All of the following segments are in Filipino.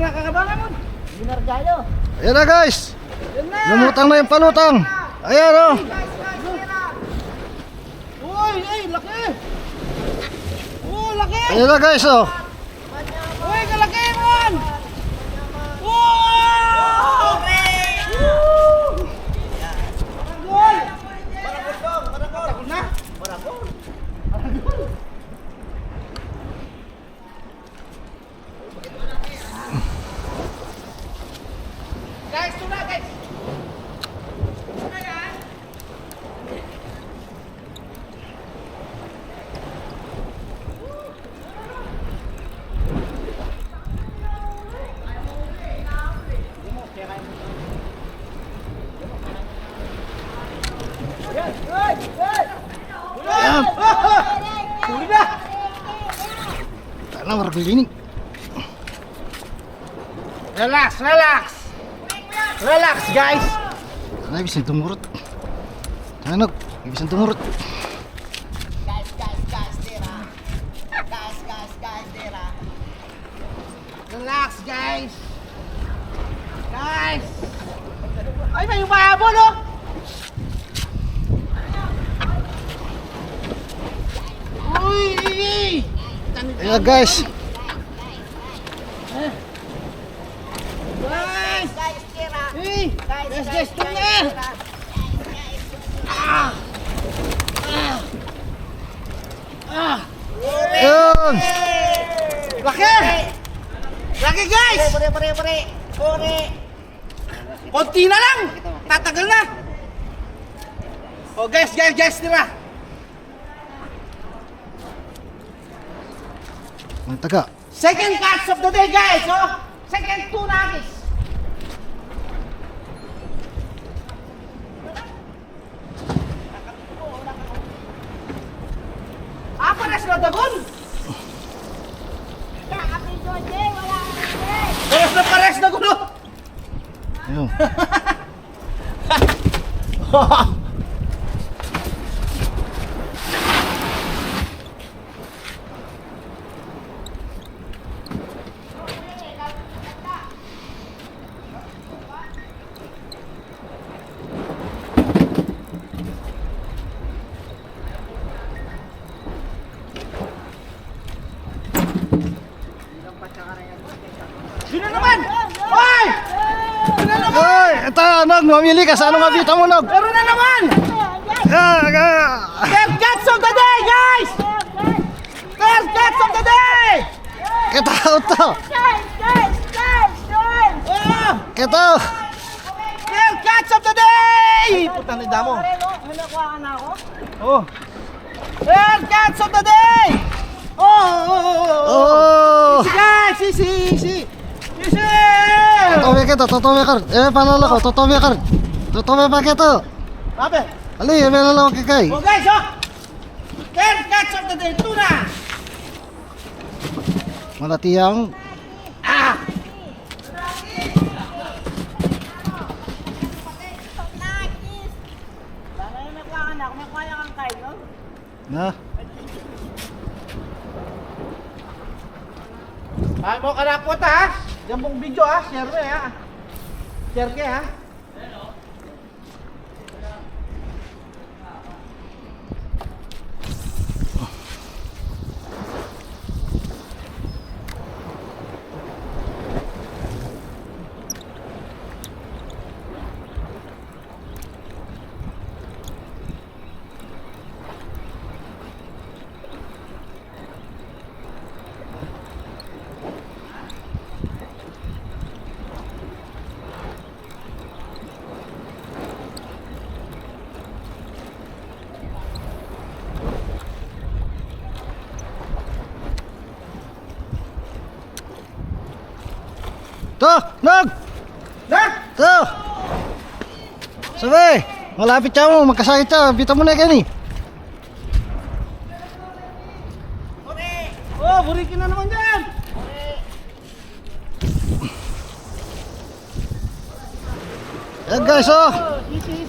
nakakabangan mo. Binargalo. Ayan na guys. Lumutang na yung palutang. Ayan o. Uy, ay, laki. Oh, laki. Ayan na guys o. Uy, kalaki man. Wow! Gol! Maragol na. Maragol. Guys, tuna guys. Ayan. Huli na. Tala maragol ini. Relax, relax. Relax, guys. Ano ibig tumurot? Ano? Ibig tumurot. Guys, tira. Guys, tira. Relax, guys. Guys. Ay, may umahabol, oh. Uy! Ayan guys. Guys! Guys, tira. Hey! Guys, tuna! Tira. Ayan. Laki! Laki, guys! Pure. Konti na lang! Tatagal na! Oh, guys, tira! Ang taga. Second catch of the day, guys! Oh! Second tuna, guys! Pares na dagon! Pares na gulo! Ayun. Sino naman? Hoy! Sino naman? Ay, ito, Nog, mamili ka sa anong abita mo, Nog. Meron na naman! Third catch of the day, guys! Third catch of the day! Kita to. Oh! Kita. Third catch of the day! Putang na damo. Oh. Third catch of the day! Oh. Easy, guys! Easy! Totowe kita, totowe kar. Panalo ko, totowe kar. Totowe pa kita. Ape! Ali, panalo ko kay. Oh, guys, oh! Third catch of the day, tuna! Malatiyang. Ah! Na. Ay mo kanapot ha? Diyan pong video ha? Share mo ha? Share ke ha? To, Nog. Na? To. Sabi, malapit siya mo, magkasakit siya. Bita mo na kani. Oh, burikin na naman dyan! Yan guys, oh. Easy.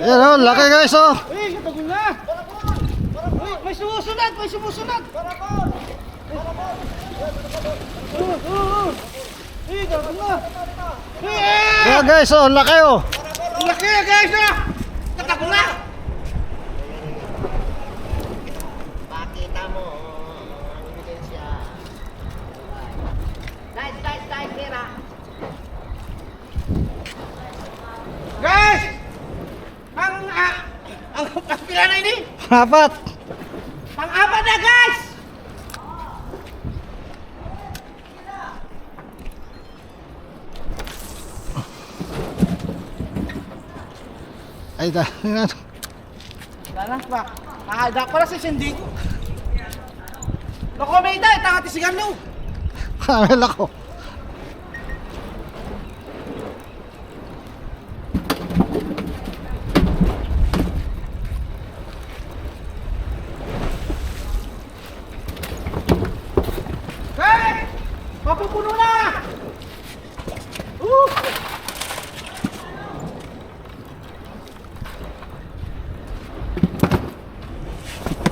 Yan oh, laki guys, oh. Uy, katagol na! Uy, may May sumusunod! May sumusunod! Parabol! Eh, gago na! Kaya guys, oh, laki oh. Laki guys ah! Tatakbo na! Pakita mo ang ebidensya. Guys, tira. Guys! Ang pila na ini! Apat. Pang-apat na guys! Ay, dahil Sana pa. Nakahada ko na si Cindy ko. Loko may ida, itang ati sigan no. kamel ako. Hey! Mapupuno na!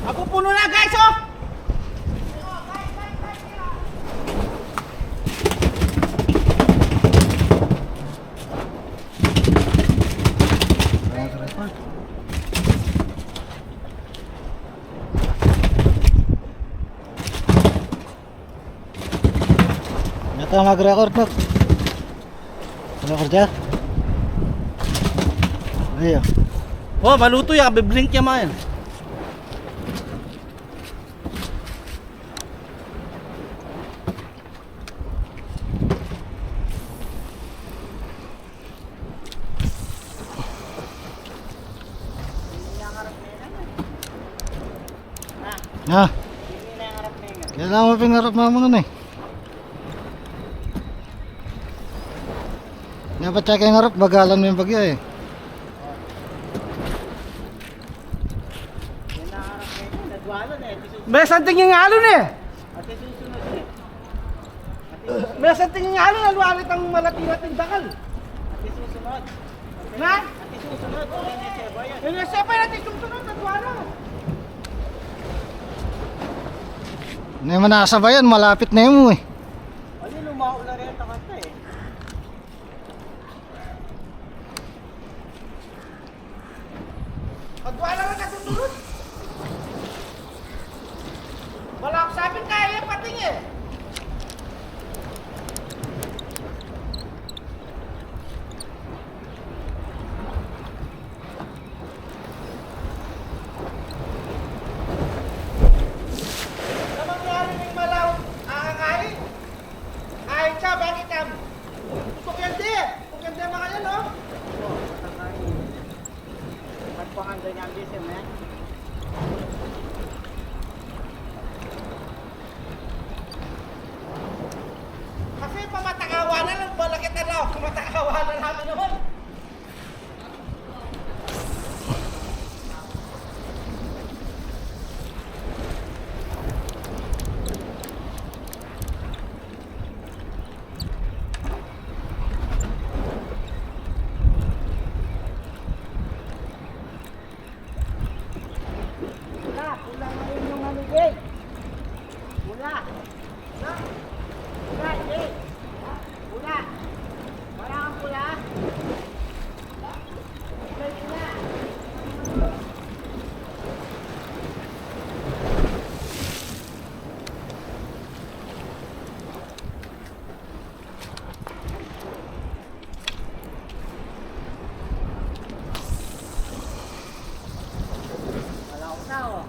Mapupuno na guys oh! Ito mag-record na. Record ya? Ayo. Oh, maluto ya, biblink ya man. Ha? Kailangan mo pingarap mo muna eh. Dapat check yung harap, bagalan mo yung bagyo eh. May santing yung alon eh. May santing yung alon, alwalit ang malati-lating dakal. Na? Yung nasepay natin susunod, alwala. Hindi mo nakasabayan, malapit na yun mo eh. Ano lumaulan rin ang kanta eh. Alwala na nasusunod. Wala ako sabing kaya yung pating eh. Ano mangyari ng malaw? Aangain? Kain siya, bakit am? Pusok yan di. Pusok yan di mga yan, no? Pagpangan doon yung bisim eh. Kasi pamatakawa na lang, balakit na lang. Pamatakawa na namin naman. Pula na rin yung maligay. Pula. Pula, Jay. Pula. Wala kang pula. May pula. Wala ko na oh.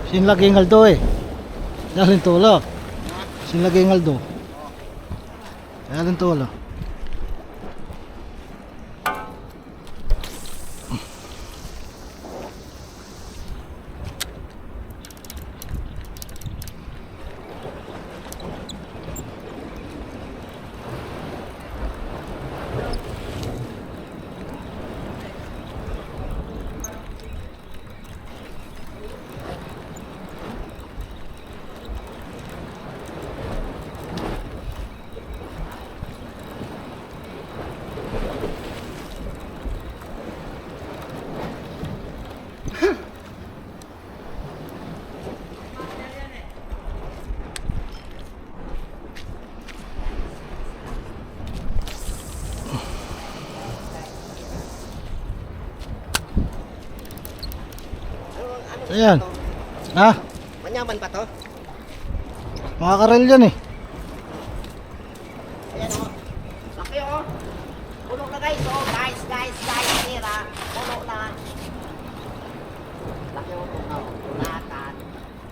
Sinlaging Aldo eh. Dalhin tulo. Sinlaging Aldo. Dalhin tulo. Ayan. Ha? Manyaman pa to? Mga karel yan eh. Ayan o. Laki o. Puno na guys o. Guys. Tira. Puno na. Laki o. Tunakan.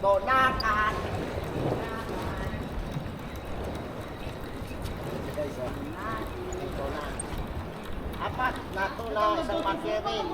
Tunakan. Guys o. Tunakan. Apat na tuna sa pakirin.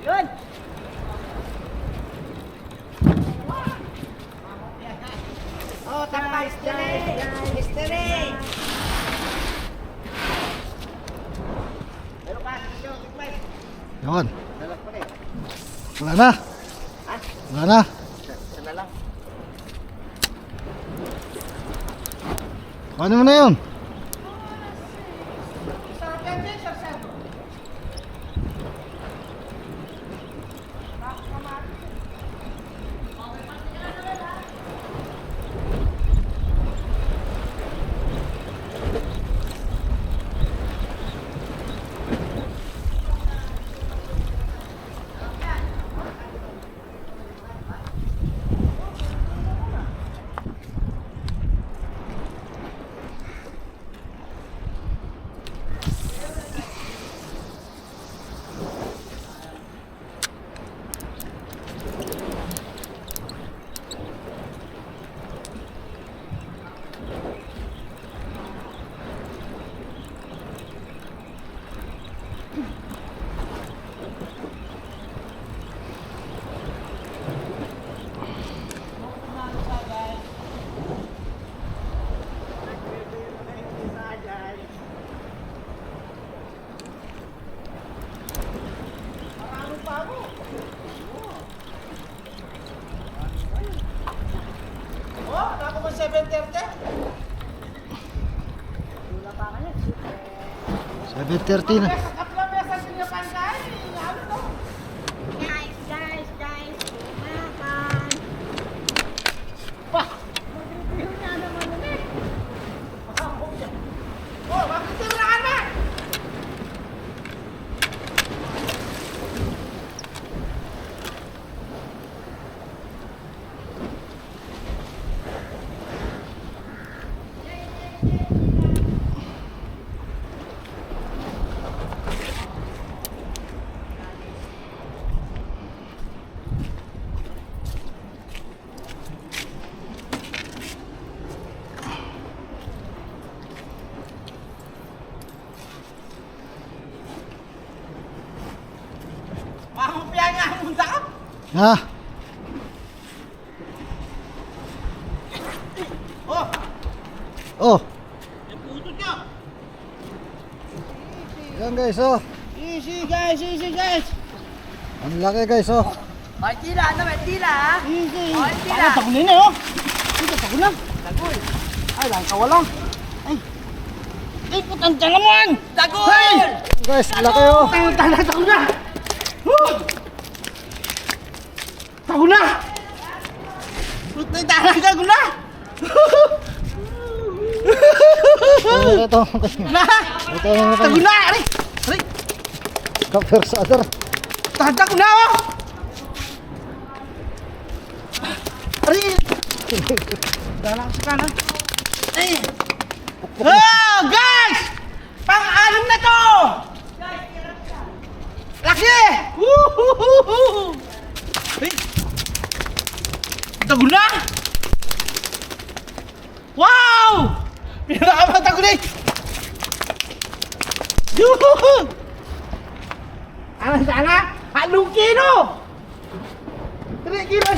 Yun! Oh, tapos mystery! Meron pa, dito, tikman. Yun. Dalag pa rin. Wala na. Ha? Wala na. Isa na lang. Paano mo na yun? Sarap yan din, sir. Oh, ako mo 7:30? 7:30 na. Kapla pesa niya pangkain. Ano to? Guys, tumakan. Bah! Mag-review na naman ulit. Makambog siya. Oh, bakit hindi mo nakarma? Mahumpiya nga ang munda ka. Ha? Oh, Oh. yung puto niya. Yan guys oh. Easy guys. Ang laki guys oh. May tila, ha? Easy. Oh, hindi na. Tagunin na oh. Dito, tagunan. Tagul. Ay, lang kawalang. Ay. Ay, putang talaman! Tagol! Guys, laki oh. Tago na! Tago na! Putang tago na! Ito. Na! Ito yung Tago na! Aray! Aray! cover sa other. Tago na oh! Aray! Dalang sa kanan. Ay! Oh, guys! Pang-anim na to! Laki! Woohoo! Ay! Tago na! Wow! Pinakamatag ko na eh! Yuhuu! Ano sana? Halong kilo! 3 kilo!